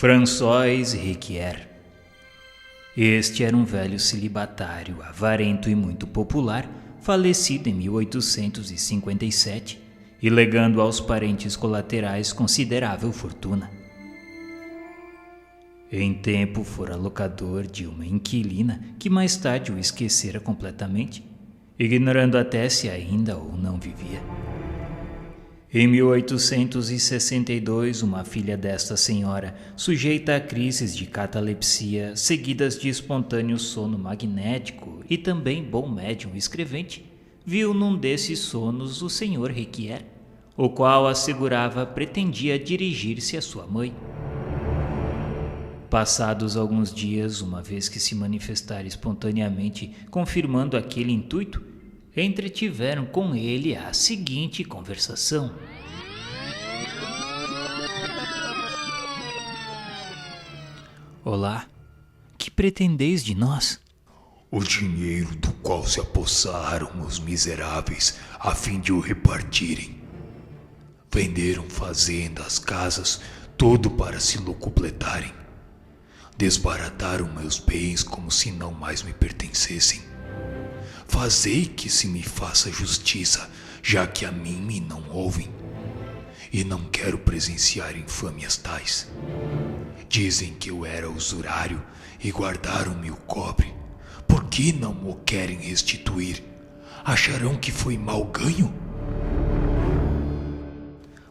François Riquier. Este era um velho celibatário, avarento e muito popular, falecido em 1857 e legando aos parentes colaterais considerável fortuna. Em tempo fora locador de uma inquilina que mais tarde o esquecera completamente, ignorando até se ainda ou não vivia. Em 1862, uma filha desta senhora, sujeita a crises de catalepsia, seguidas de espontâneo sono magnético e também bom médium escrevente, viu num desses sonos o senhor Riquier, o qual assegurava pretendia dirigir-se à sua mãe. Passados alguns dias, uma vez que se manifestara espontaneamente, confirmando aquele intuito, entretiveram com ele a seguinte conversação. Olá, que pretendeis de nós? O dinheiro do qual se apossaram os miseráveis a fim de o repartirem. Venderam fazendas, casas, tudo para se locupletarem. Desbarataram meus bens como se não mais me pertencessem. Fazei que se me faça justiça, já que a mim me não ouvem. E não quero presenciar infâmias tais. Dizem que eu era usurário e guardaram-me o cobre. Por que não o querem restituir? Acharão que foi mal ganho?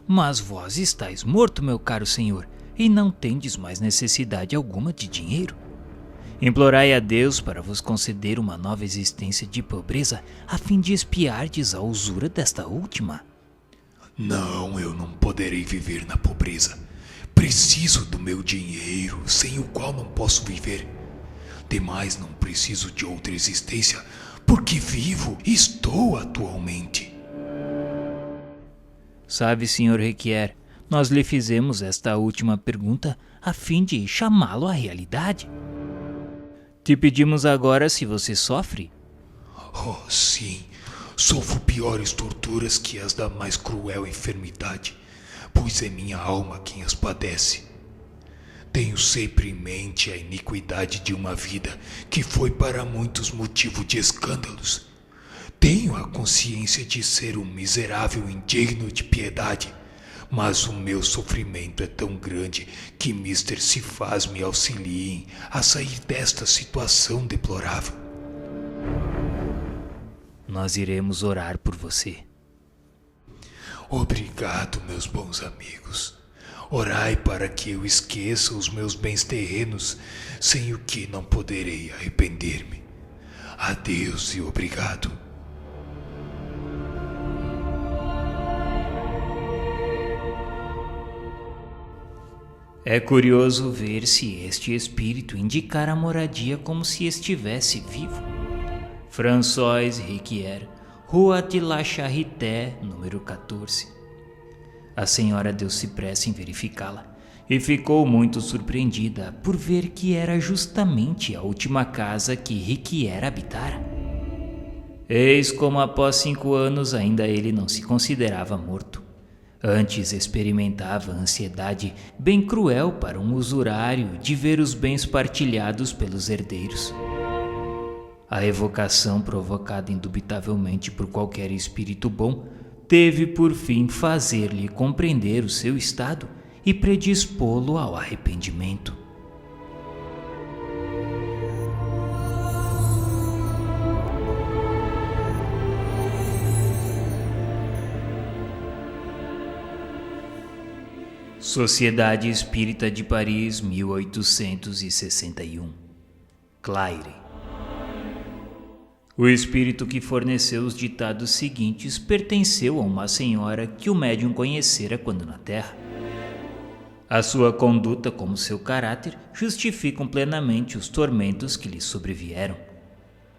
Mas vós estáis morto, meu caro senhor, e não tendes mais necessidade alguma de dinheiro. Implorai a Deus para vos conceder uma nova existência de pobreza, a fim de expiardes a usura desta última. Não, eu não poderei viver na pobreza. Preciso do meu dinheiro, sem o qual não posso viver. Demais, não preciso de outra existência, porque vivo e estou atualmente. Sabe, senhor Riquier, nós lhe fizemos esta última pergunta a fim de chamá-lo à realidade. Te pedimos agora se você sofre. Oh, sim, sofro piores torturas que as da mais cruel enfermidade, pois é minha alma quem as padece. Tenho sempre em mente a iniquidade de uma vida que foi para muitos motivo de escândalos. Tenho a consciência de ser um miserável indigno de piedade, mas o meu sofrimento é tão grande que Mr. Cephas me auxiliem a sair desta situação deplorável. Nós iremos orar por você. Obrigado, meus bons amigos. Orai para que eu esqueça os meus bens terrenos, sem o que não poderei arrepender-me. Adeus e obrigado. É curioso ver se este espírito indicara a moradia como se estivesse vivo. François Riquier, Rua de la Charité, número 14. A senhora deu-se pressa em verificá-la e ficou muito surpreendida por ver que era justamente a última casa que Riquier habitara. Eis como após 5 anos ainda ele não se considerava morto. Antes experimentava a ansiedade bem cruel para um usurário de ver os bens partilhados pelos herdeiros. A evocação, provocada indubitavelmente por qualquer espírito bom, teve por fim fazer-lhe compreender o seu estado e predispô-lo ao arrependimento. Sociedade Espírita de Paris, 1861. Claire. O espírito que forneceu os ditados seguintes pertenceu a uma senhora que o médium conhecera quando na Terra. A sua conduta como seu caráter justificam plenamente os tormentos que lhe sobrevieram.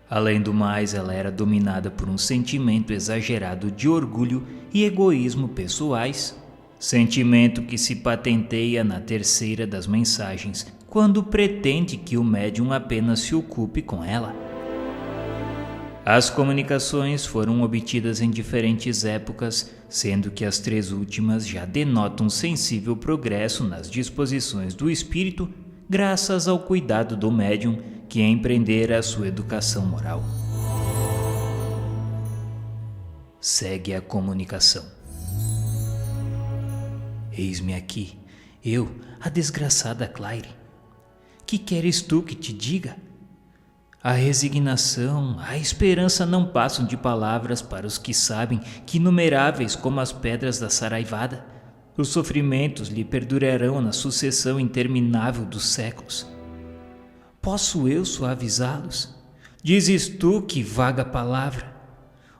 Além do mais, ela era dominada por um sentimento exagerado de orgulho e egoísmo pessoais, sentimento que se patenteia na terceira das mensagens, quando pretende que o médium apenas se ocupe com ela. As comunicações foram obtidas em diferentes épocas, sendo que as 3 últimas já denotam sensível progresso nas disposições do espírito, graças ao cuidado do médium que empreendera a sua educação moral. Segue a comunicação. Eis-me aqui, eu, a desgraçada Claire. Que queres tu que te diga? A resignação, a esperança não passam de palavras para os que sabem que, inumeráveis como as pedras da saraivada, os sofrimentos lhe perdurarão na sucessão interminável dos séculos. Posso eu suavizá-los? Dizes tu que vaga palavra.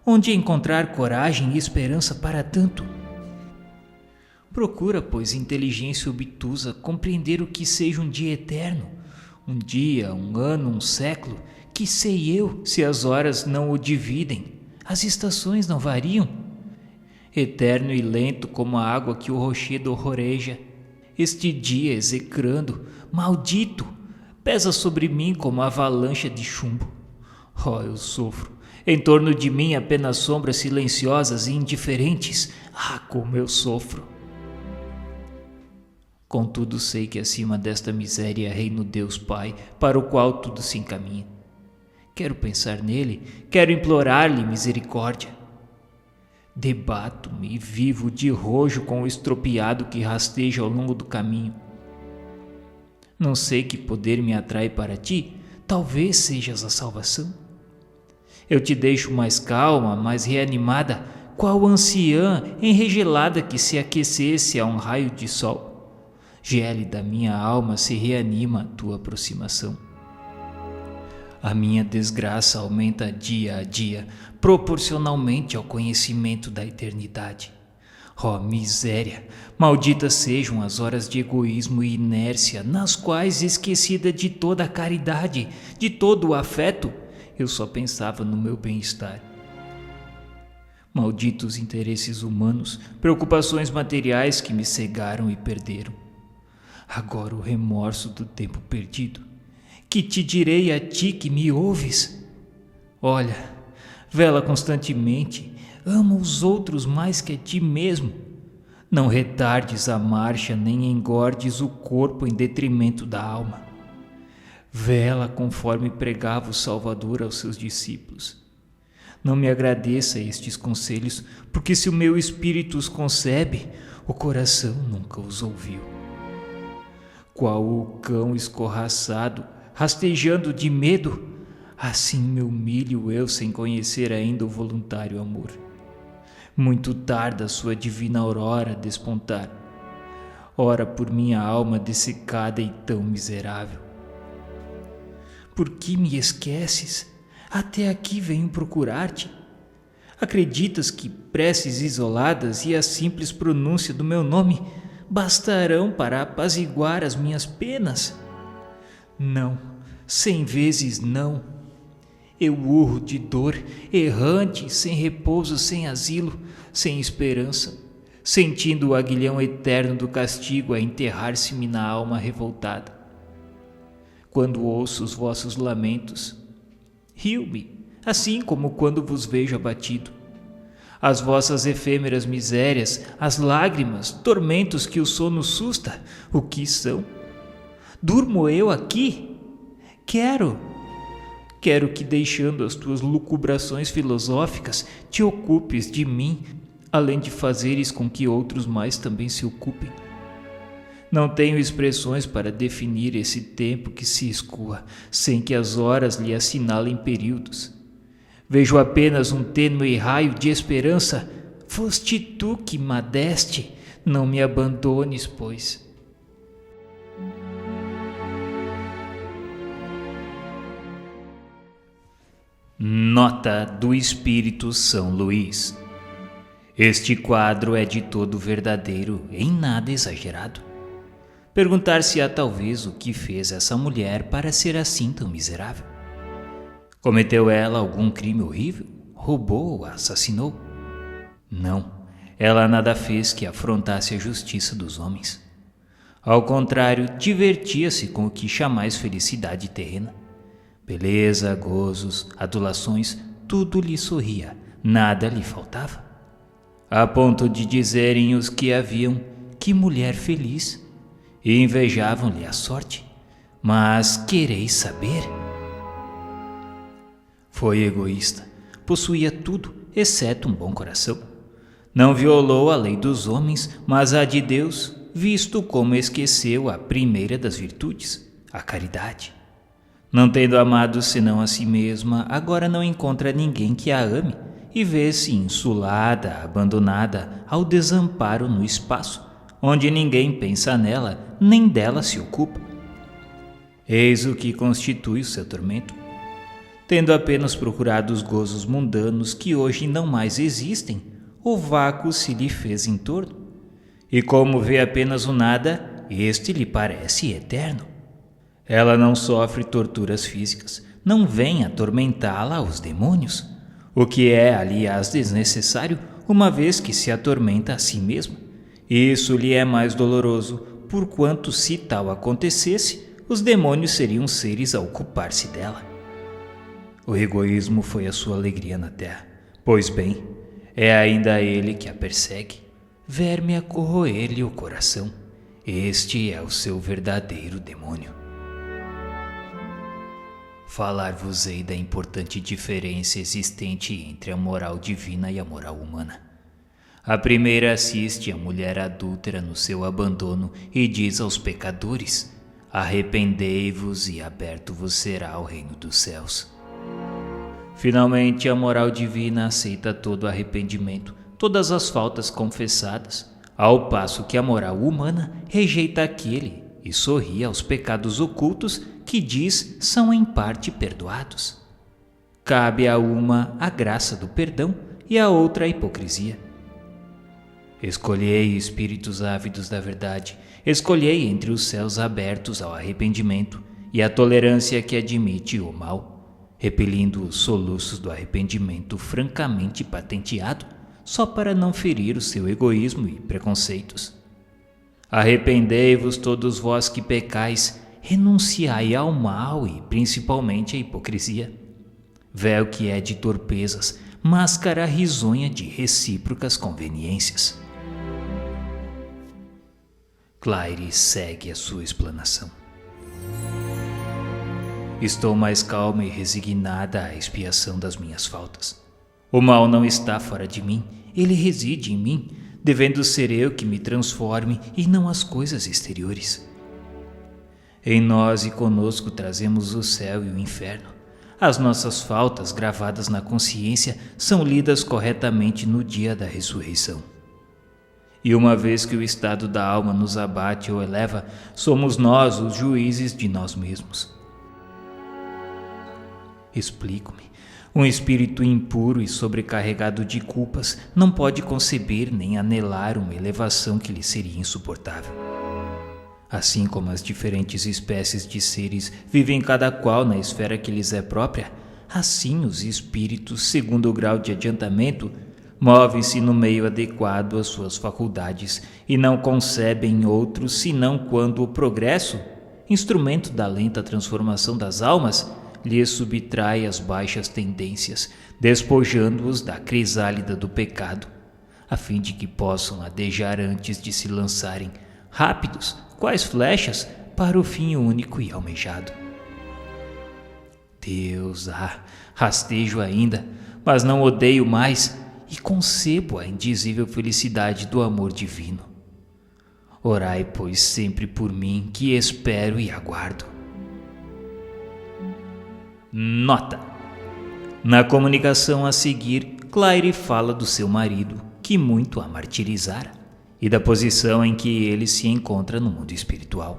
Onde encontrar coragem e esperança para tanto? Procura, pois, inteligência obtusa, compreender o que seja um dia eterno, um dia, um ano, um século. Que sei eu se as horas não o dividem, as estações não variam? Eterno e lento como a água que o rochedo roreja, este dia execrando, maldito, pesa sobre mim como a avalanche de chumbo. Oh, eu sofro. Em torno de mim apenas sombras silenciosas e indiferentes. Ah, como eu sofro. Contudo sei que acima desta miséria reina o Deus Pai, para o qual tudo se encaminha. Quero pensar nele, quero implorar-lhe misericórdia. Debato-me e vivo de rojo com o estropiado que rasteja ao longo do caminho. Não sei que poder me atrai para ti, talvez sejas a salvação. Eu te deixo mais calma, mais reanimada, qual anciã enregelada que se aquecesse a um raio de sol. Gélida minha alma se reanima à tua aproximação. A minha desgraça aumenta dia a dia, proporcionalmente ao conhecimento da eternidade. Oh, miséria! Malditas sejam as horas de egoísmo e inércia, nas quais, esquecida de toda a caridade, de todo o afeto, eu só pensava no meu bem-estar. Malditos interesses humanos, preocupações materiais que me cegaram e perderam. Agora o remorso do tempo perdido. Que te direi a ti que me ouves? Olha, vela constantemente, ama os outros mais que a ti mesmo. Não retardes a marcha nem engordes o corpo em detrimento da alma. Vela conforme pregava o Salvador aos seus discípulos. Não me agradeça estes conselhos, porque se o meu espírito os concebe, o coração nunca os ouviu. Qual o cão escorraçado, rastejando de medo, assim me humilho eu sem conhecer ainda o voluntário amor. Muito tarda sua divina aurora a despontar. Ora por minha alma dessecada e tão miserável. Por que me esqueces? Até aqui venho procurar-te. Acreditas que preces isoladas e a simples pronúncia do meu nome bastarão para apaziguar as minhas penas? Não, 100 vezes não. Eu urro de dor, errante, sem repouso, sem asilo, sem esperança, sentindo o aguilhão eterno do castigo a enterrar-se-me na alma revoltada. Quando ouço os vossos lamentos, rio-me, assim como quando vos vejo abatido. As vossas efêmeras misérias, as lágrimas, tormentos que o sono susta, o que são? Durmo eu aqui? Quero que, deixando as tuas lucubrações filosóficas, te ocupes de mim, além de fazeres com que outros mais também se ocupem. Não tenho expressões para definir esse tempo que se escoa, sem que as horas lhe assinalem períodos. Vejo apenas um tênue raio de esperança. Foste tu que me deste, não me abandones, pois. Nota do Espírito São Luís. Este quadro é de todo verdadeiro, em nada exagerado. Perguntar-se-á talvez o que fez essa mulher para ser assim tão miserável. Cometeu ela algum crime horrível? Roubou ou assassinou? Não, ela nada fez que afrontasse a justiça dos homens. Ao contrário, divertia-se com o que chamais felicidade terrena. Beleza, gozos, adulações, tudo lhe sorria, nada lhe faltava. a ponto de dizerem os que a viam que mulher feliz, e invejavam-lhe a sorte. Mas quereis saber? Foi egoísta, possuía tudo, exceto um bom coração. Não violou a lei dos homens, mas a de Deus, visto como esqueceu a primeira das virtudes, a caridade. Não tendo amado senão a si mesma, agora não encontra ninguém que a ame e vê-se insulada, abandonada ao desamparo no espaço, onde ninguém pensa nela, nem dela se ocupa. Eis o que constitui o seu tormento. Tendo apenas procurado os gozos mundanos que hoje não mais existem, o vácuo se lhe fez em torno. E como vê apenas o nada, este lhe parece eterno. Ela não sofre torturas físicas, não vem atormentá-la os demônios, o que é, aliás, desnecessário, uma vez que se atormenta a si mesma. Isso lhe é mais doloroso, porquanto, se tal acontecesse, os demônios seriam seres a ocupar-se dela. O egoísmo foi a sua alegria na terra. Pois bem, é ainda ele que a persegue. Verme a corroer-lhe o coração. Este é o seu verdadeiro demônio. Falar-vos-ei da importante diferença existente entre a moral divina e a moral humana. A primeira assiste a mulher adúltera no seu abandono e diz aos pecadores: arrependei-vos e aberto vos será o reino dos céus. Finalmente, a moral divina aceita todo arrependimento, todas as faltas confessadas, ao passo que a moral humana rejeita aquele e sorri aos pecados ocultos que diz são em parte perdoados. Cabe a uma a graça do perdão e a outra a hipocrisia. Escolhei espíritos ávidos da verdade, escolhei entre os céus abertos ao arrependimento e a tolerância que admite o mal, repelindo os soluços do arrependimento francamente patenteado, só para não ferir o seu egoísmo e preconceitos. Arrependei-vos todos vós que pecais, renunciai ao mal e principalmente à hipocrisia. Véu que é de torpezas, máscara risonha de recíprocas conveniências. Claire segue a sua explanação. Estou mais calma e resignada à expiação das minhas faltas. O mal não está fora de mim, ele reside em mim, devendo ser eu que me transforme e não as coisas exteriores. Em nós e conosco trazemos o céu e o inferno. As nossas faltas gravadas na consciência são lidas corretamente no dia da ressurreição. E uma vez que o estado da alma nos abate ou eleva, somos nós os juízes de nós mesmos. Explico-me. Um espírito impuro e sobrecarregado de culpas não pode conceber nem anelar uma elevação que lhe seria insuportável. Assim como as diferentes espécies de seres vivem cada qual na esfera que lhes é própria, assim os espíritos, segundo o grau de adiantamento, movem-se no meio adequado às suas faculdades e não concebem outros senão quando o progresso, instrumento da lenta transformação das almas, lhes subtrai as baixas tendências, despojando-os da crisálida do pecado, a fim de que possam adejar antes de se lançarem, rápidos, quais flechas, para o fim único e almejado. Deus, rastejo ainda, mas não odeio mais e concebo a indizível felicidade do amor divino. Orai, pois, sempre por mim, que espero e aguardo. Nota: na comunicação a seguir, Claire fala do seu marido, que muito a martirizara, e da posição em que ele se encontra no mundo espiritual.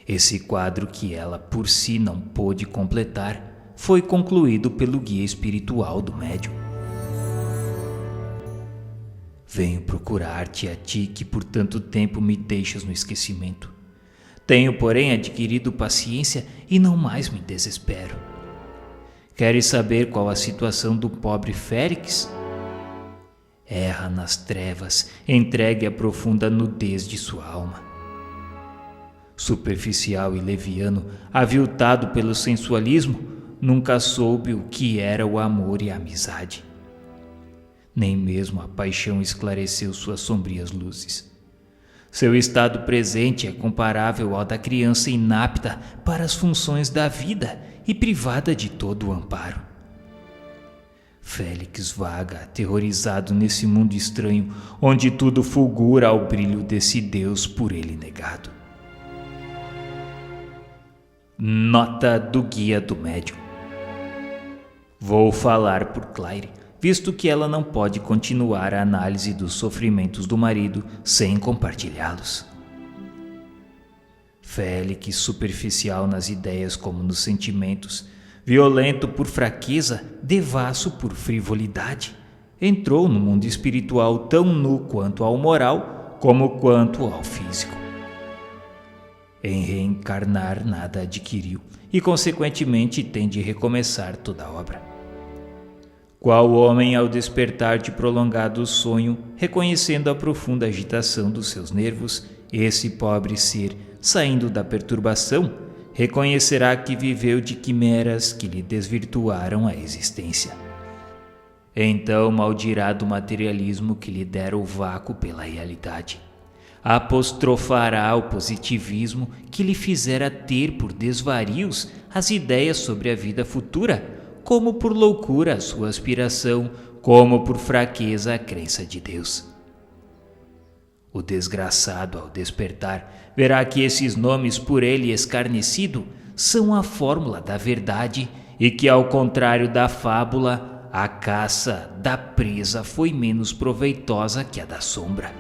Esse quadro, que ela por si não pôde completar, foi concluído pelo guia espiritual do médium. Venho procurar-te a ti que por tanto tempo me deixas no esquecimento. Tenho, porém, adquirido paciência e não mais me desespero. Queres saber qual a situação do pobre Félix? Erra nas trevas, entregue à profunda nudez de sua alma. Superficial e leviano, aviltado pelo sensualismo, nunca soube o que era o amor e a amizade. Nem mesmo a paixão esclareceu suas sombrias luzes. Seu estado presente é comparável ao da criança inapta para as funções da vida e privada de todo o amparo. Félix vaga aterrorizado nesse mundo estranho, onde tudo fulgura ao brilho desse Deus por ele negado. Nota do Guia do Médium. Vou falar por Claire, visto que ela não pode continuar a análise dos sofrimentos do marido sem compartilhá-los. Félix, superficial nas ideias como nos sentimentos, violento por fraqueza, devasso por frivolidade, entrou no mundo espiritual tão nu quanto ao moral, como quanto ao físico. Em reencarnar nada adquiriu e, consequentemente, tem de recomeçar toda a obra. Qual homem, ao despertar de prolongado sonho, reconhecendo a profunda agitação dos seus nervos, esse pobre ser, saindo da perturbação, reconhecerá que viveu de quimeras que lhe desvirtuaram a existência. Então maldirá do materialismo que lhe dera o vácuo pela realidade. Apostrofará o positivismo que lhe fizera ter por desvarios as ideias sobre a vida futura, como por loucura a sua aspiração, como por fraqueza a crença de Deus. O desgraçado, ao despertar, verá que esses nomes por ele escarnecido são a fórmula da verdade e que, ao contrário da fábula, a caça da presa foi menos proveitosa que a da sombra.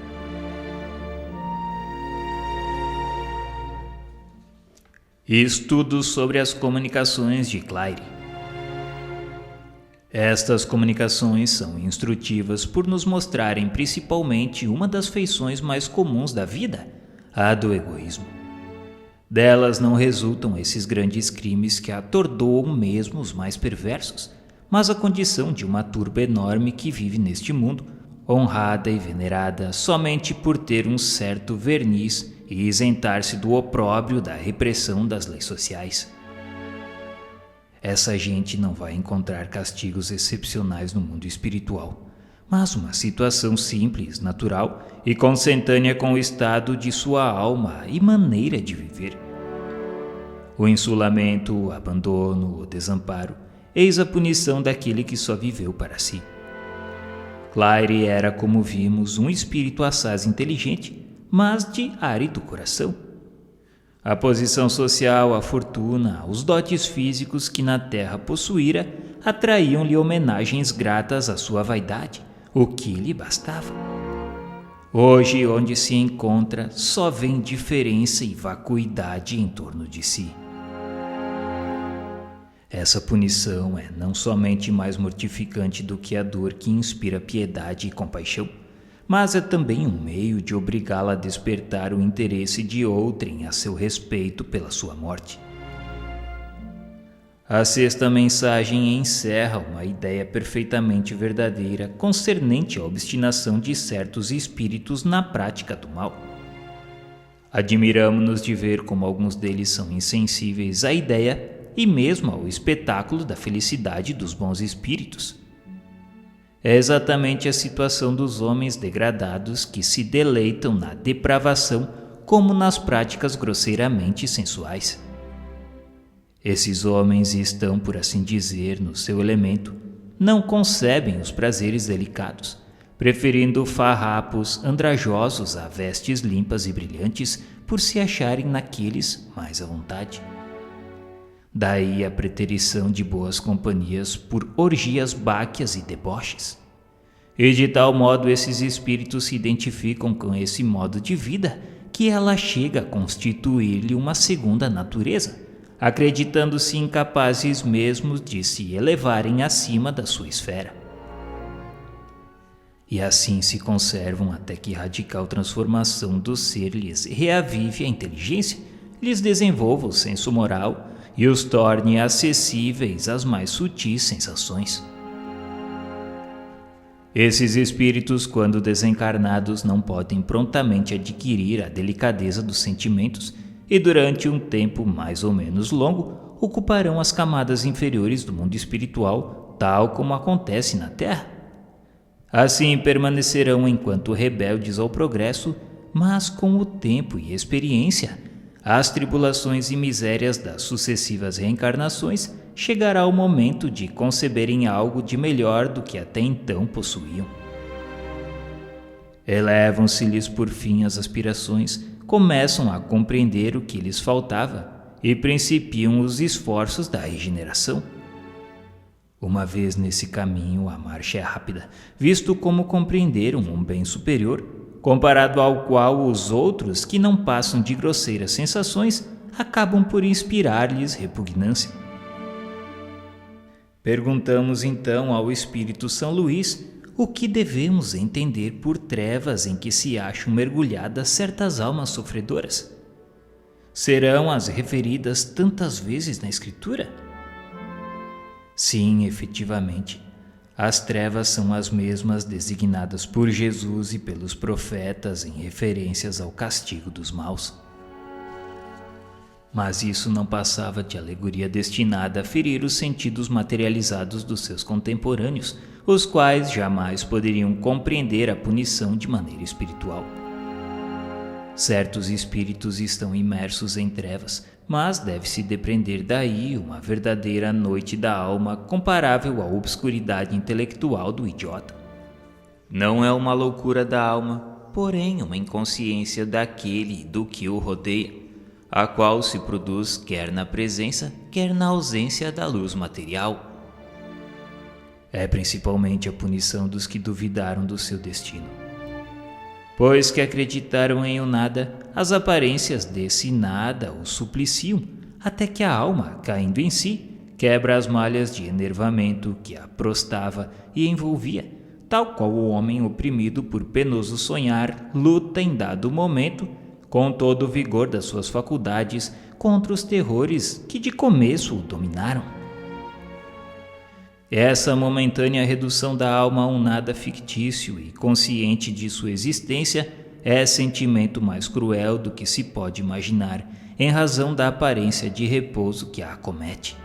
Estudos sobre as comunicações de Claire. Estas comunicações são instrutivas por nos mostrarem principalmente uma das feições mais comuns da vida, a do egoísmo. Delas não resultam esses grandes crimes que atordoam mesmo os mais perversos, mas a condição de uma turba enorme que vive neste mundo, honrada e venerada somente por ter um certo verniz e isentar-se do opróbrio da repressão das leis sociais. Essa gente não vai encontrar castigos excepcionais no mundo espiritual, mas uma situação simples, natural e consentânea com o estado de sua alma e maneira de viver. O insulamento, o abandono, o desamparo, eis a punição daquele que só viveu para si. Claire era, como vimos, um espírito assaz inteligente, mas de árido coração. A posição social, a fortuna, os dotes físicos que na terra possuíra atraíam-lhe homenagens gratas à sua vaidade, o que lhe bastava. Hoje, onde se encontra, só vê indiferença e vacuidade em torno de si. Essa punição é não somente mais mortificante do que a dor que inspira piedade e compaixão, mas é também um meio de obrigá-la a despertar o interesse de outrem a seu respeito pela sua morte. A sexta mensagem encerra uma ideia perfeitamente verdadeira concernente à obstinação de certos espíritos na prática do mal. Admiramo-nos de ver como alguns deles são insensíveis à ideia e mesmo ao espetáculo da felicidade dos bons espíritos. É exatamente a situação dos homens degradados que se deleitam na depravação como nas práticas grosseiramente sensuais. Esses homens estão, por assim dizer, no seu elemento, não concebem os prazeres delicados, preferindo farrapos andrajosos a vestes limpas e brilhantes por se acharem naqueles mais à vontade. Daí a preterição de boas companhias por orgias báquias e deboches. E de tal modo esses espíritos se identificam com esse modo de vida que ela chega a constituir-lhe uma segunda natureza, acreditando-se incapazes mesmo de se elevarem acima da sua esfera. E assim se conservam até que radical transformação do ser lhes reavive a inteligência, lhes desenvolva o senso moral e os torne acessíveis às mais sutis sensações. Esses espíritos, quando desencarnados, não podem prontamente adquirir a delicadeza dos sentimentos e durante um tempo mais ou menos longo ocuparão as camadas inferiores do mundo espiritual, tal como acontece na Terra. Assim permanecerão enquanto rebeldes ao progresso, mas com o tempo e experiência, as tribulações e misérias das sucessivas reencarnações, chegará o momento de conceberem algo de melhor do que até então possuíam. Elevam-se-lhes por fim as aspirações, começam a compreender o que lhes faltava e principiam os esforços da regeneração. Uma vez nesse caminho, a marcha é rápida, visto como compreenderam um bem superior, comparado ao qual os outros, que não passam de grosseiras sensações, acabam por inspirar-lhes repugnância. Perguntamos então ao Espírito São Luís o que devemos entender por trevas em que se acham mergulhadas certas almas sofredoras. Serão as referidas tantas vezes na Escritura? Sim, efetivamente, as trevas são as mesmas designadas por Jesus e pelos profetas em referências ao castigo dos maus. Mas isso não passava de alegoria destinada a ferir os sentidos materializados dos seus contemporâneos, os quais jamais poderiam compreender a punição de maneira espiritual. Certos espíritos estão imersos em trevas, mas deve-se depreender daí uma verdadeira noite da alma comparável à obscuridade intelectual do idiota. Não é uma loucura da alma, porém uma inconsciência daquele do que o rodeia, a qual se produz quer na presença, quer na ausência da luz material. É principalmente a punição dos que duvidaram do seu destino. Pois que acreditaram em o nada, as aparências desse nada os supliciam, até que a alma, caindo em si, quebra as malhas de enervamento que a prostava e envolvia, tal qual o homem oprimido por penoso sonhar luta em dado momento, com todo o vigor das suas faculdades, contra os terrores que de começo o dominaram. Essa momentânea redução da alma a um nada fictício e consciente de sua existência é sentimento mais cruel do que se pode imaginar, em razão da aparência de repouso que a acomete.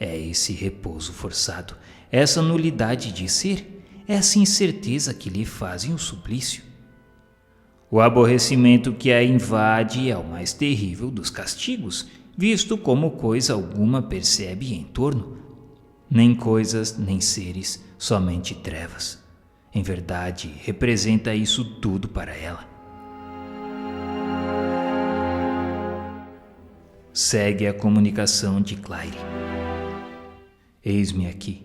É esse repouso forçado, essa nulidade de ser, essa incerteza que lhe fazem o suplício. O aborrecimento que a invade é o mais terrível dos castigos, visto como coisa alguma percebe em torno. Nem coisas, nem seres, somente trevas. Em verdade, representa isso tudo para ela. Segue a comunicação de Claire. Eis-me aqui.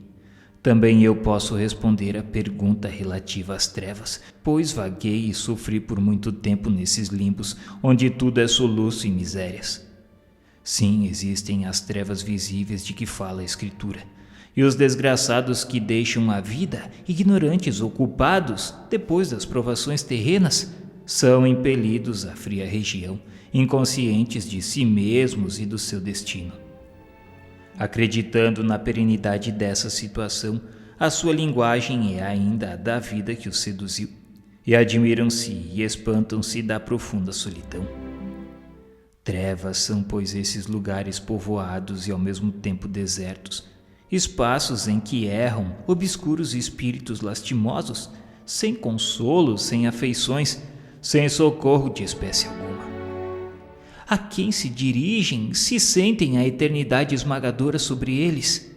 Também eu posso responder à pergunta relativa às trevas, pois vaguei e sofri por muito tempo nesses limbos, onde tudo é soluço e misérias. Sim, existem as trevas visíveis de que fala a Escritura, e os desgraçados que deixam a vida, ignorantes ou culpados, depois das provações terrenas, são impelidos à fria região, inconscientes de si mesmos e do seu destino. Acreditando na perenidade dessa situação, a sua linguagem é ainda a da vida que os seduziu, e admiram-se e espantam-se da profunda solidão. Trevas são, pois, esses lugares povoados e ao mesmo tempo desertos, espaços em que erram obscuros espíritos lastimosos, sem consolo, sem afeições, sem socorro de espécie alguma. A quem se dirigem, se sentem a eternidade esmagadora sobre eles.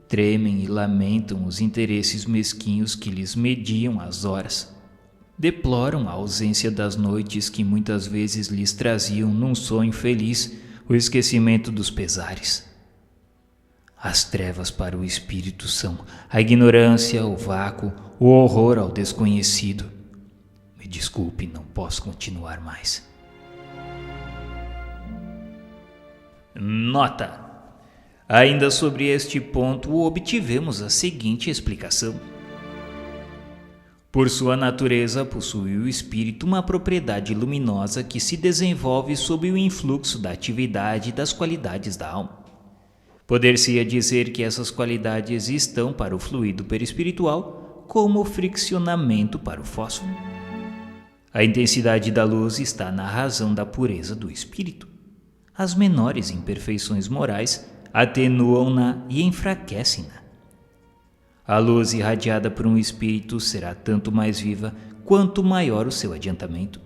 Tremem e lamentam os interesses mesquinhos que lhes mediam as horas. Deploram a ausência das noites que muitas vezes lhes traziam num sonho feliz o esquecimento dos pesares. As trevas para o espírito são a ignorância, o vácuo, o horror ao desconhecido. Me desculpe, não posso continuar mais. Nota: ainda sobre este ponto obtivemos a seguinte explicação. Por sua natureza, possui o espírito uma propriedade luminosa que se desenvolve sob o influxo da atividade e das qualidades da alma. Poder-se-ia dizer que essas qualidades estão para o fluido perispiritual como o friccionamento para o fósforo. A intensidade da luz está na razão da pureza do espírito. As menores imperfeições morais atenuam-na e enfraquecem-na. A luz irradiada por um espírito será tanto mais viva quanto maior o seu adiantamento.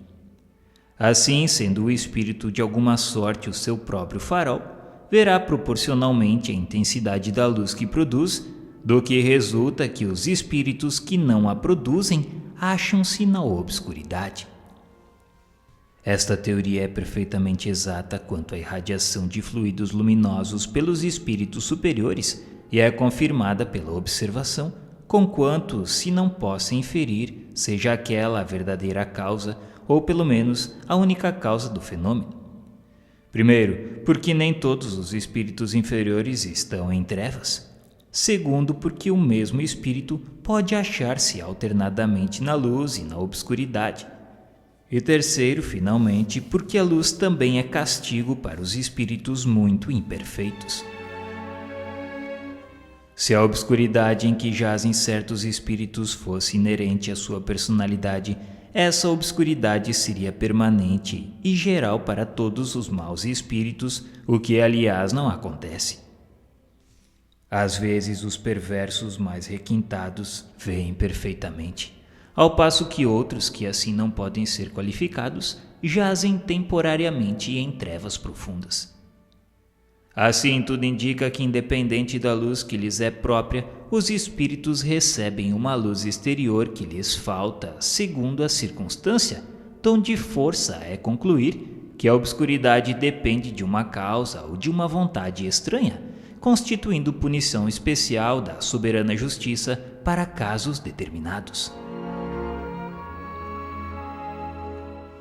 Assim, sendo o espírito de alguma sorte o seu próprio farol, verá proporcionalmente a intensidade da luz que produz, do que resulta que os espíritos que não a produzem acham-se na obscuridade. Esta teoria é perfeitamente exata quanto à irradiação de fluidos luminosos pelos espíritos superiores e é confirmada pela observação, conquanto se não possa inferir seja aquela a verdadeira causa ou pelo menos a única causa do fenômeno. Primeiro, porque nem todos os espíritos inferiores estão em trevas. Segundo, porque o mesmo espírito pode achar-se alternadamente na luz e na obscuridade. E terceiro, finalmente, porque a luz também é castigo para os espíritos muito imperfeitos. Se a obscuridade em que jazem certos espíritos fosse inerente à sua personalidade, essa obscuridade seria permanente e geral para todos os maus espíritos, o que, aliás, não acontece. Às vezes, os perversos mais requintados veem perfeitamente, ao passo que outros, que assim não podem ser qualificados, jazem temporariamente em trevas profundas. Assim, tudo indica que, independente da luz que lhes é própria, os espíritos recebem uma luz exterior que lhes falta, segundo a circunstância, donde força é concluir que a obscuridade depende de uma causa ou de uma vontade estranha, constituindo punição especial da soberana justiça para casos determinados.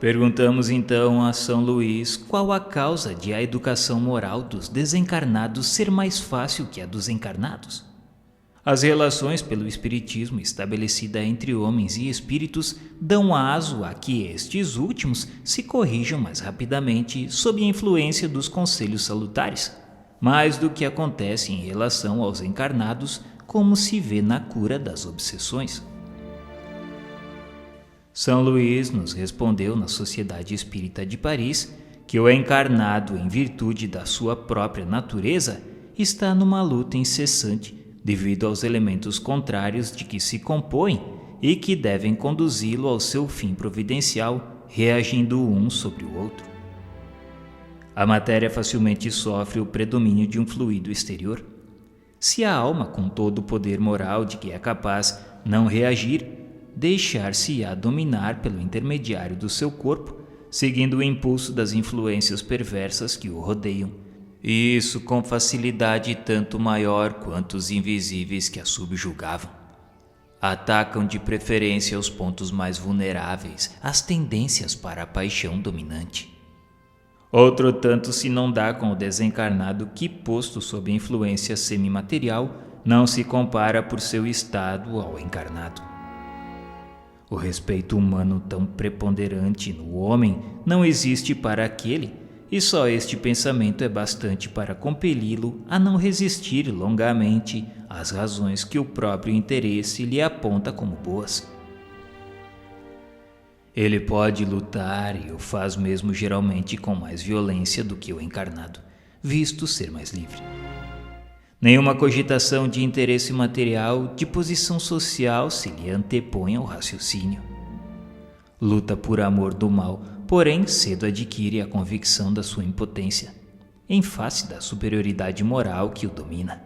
Perguntamos então a São Luís qual a causa de a educação moral dos desencarnados ser mais fácil que a dos encarnados. As relações pelo espiritismo estabelecida entre homens e espíritos dão aso a que estes últimos se corrijam mais rapidamente sob a influência dos conselhos salutares, mais do que acontece em relação aos encarnados, como se vê na cura das obsessões. São Luís nos respondeu na Sociedade Espírita de Paris que o encarnado, em virtude da sua própria natureza, está numa luta incessante devido aos elementos contrários de que se compõe e que devem conduzi-lo ao seu fim providencial, reagindo um sobre o outro. A matéria facilmente sofre o predomínio de um fluido exterior. Se a alma, com todo o poder moral de que é capaz, não reagir, deixar-se-á dominar pelo intermediário do seu corpo, seguindo o impulso das influências perversas que o rodeiam, e isso com facilidade tanto maior quanto os invisíveis que a subjugavam. Atacam de preferência os pontos mais vulneráveis, as tendências para a paixão dominante. Outro tanto se não dá com o desencarnado que, posto sob a influência semimaterial, não se compara por seu estado ao encarnado. O respeito humano tão preponderante no homem não existe para aquele, e só este pensamento é bastante para compeli-lo a não resistir longamente às razões que o próprio interesse lhe aponta como boas. Ele pode lutar e o faz mesmo geralmente com mais violência do que o encarnado, visto ser mais livre. Nenhuma cogitação de interesse material, de posição social se lhe antepõe ao raciocínio. Luta por amor do mal, porém cedo adquire a convicção da sua impotência, em face da superioridade moral que o domina.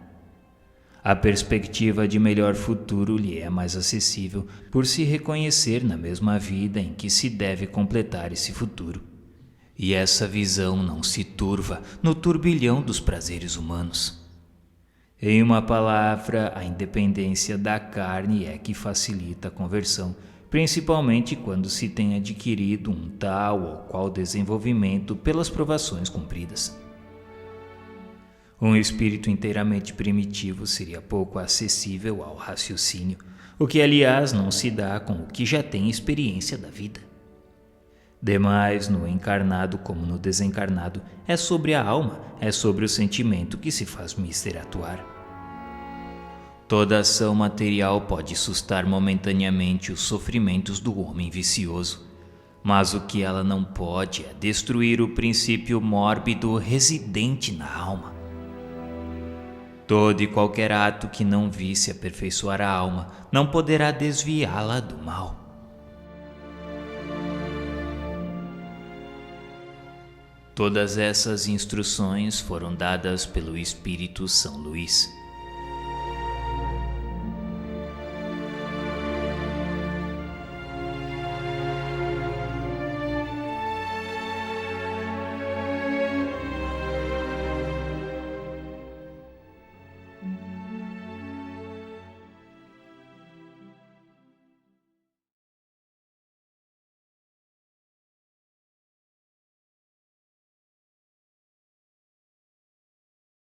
A perspectiva de melhor futuro lhe é mais acessível por se reconhecer na mesma vida em que se deve completar esse futuro. E essa visão não se turva no turbilhão dos prazeres humanos. Em uma palavra, a independência da carne é que facilita a conversão, principalmente quando se tem adquirido um tal ou qual desenvolvimento pelas provações cumpridas. Um espírito inteiramente primitivo seria pouco acessível ao raciocínio, o que, aliás, não se dá com o que já tem experiência da vida. Demais, no encarnado como no desencarnado, é sobre a alma, é sobre o sentimento que se faz mister atuar. Toda ação material pode sustar momentaneamente os sofrimentos do homem vicioso, mas o que ela não pode é destruir o princípio mórbido residente na alma. Todo e qualquer ato que não vise aperfeiçoar a alma não poderá desviá-la do mal. Todas essas instruções foram dadas pelo Espírito São Luís.